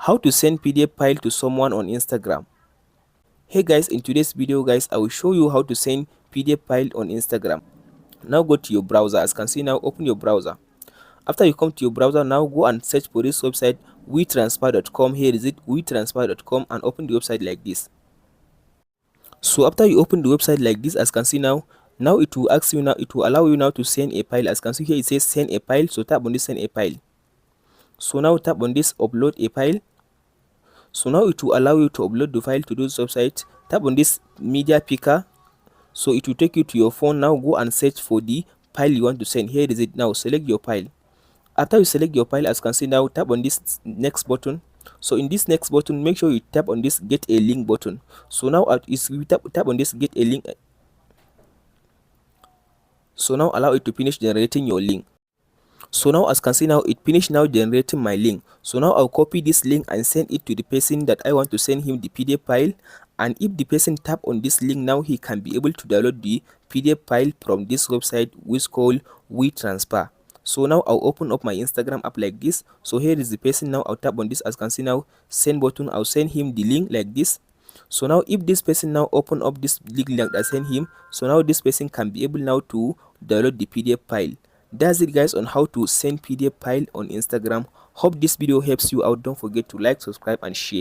How to send PDF file to someone on Instagram. Hey guys, in today's video guys, I will show you how to send PDF file on Instagram. Now go to your browser. As you can see now, open your browser. After you come to your browser, now go and search for this website wetransfer.com. Here is it, wetransfer.com, and open the website like this. So after you open the website like this, as you can see now it will ask you, now it will allow you now to send a file. As you can see here, it says send a file. So tap on this send a file. So now tap on this upload a file. So now it will allow you to upload the file to this website. Tap on this media picker. So it will take you to your phone. Now go and search for the file you want to send. Here is it. Now select your file. After you select your file, as you can see now, tap on this next button. So in this next button, make sure you tap on this get a link button. So now you tap on this get a link. So now allow it to finish generating your link. So now as you can see now, it finished now generating my link. So now I'll copy this link and send it to the person that I want to send him the PDF file. And if the person tap on this link, now he can be able to download the PDF file from this website which is called WeTransfer. So now I'll open up my Instagram app like this. So here is the person. Now I'll tap on this, as you can see now, send button. I'll send him the link like this. So now if this person now open up this link that I sent him, so now this person can be able now to download the PDF file. That's it guys on how to send PDF file on Instagram. Hope this video helps you out. Don't forget to like, subscribe and share.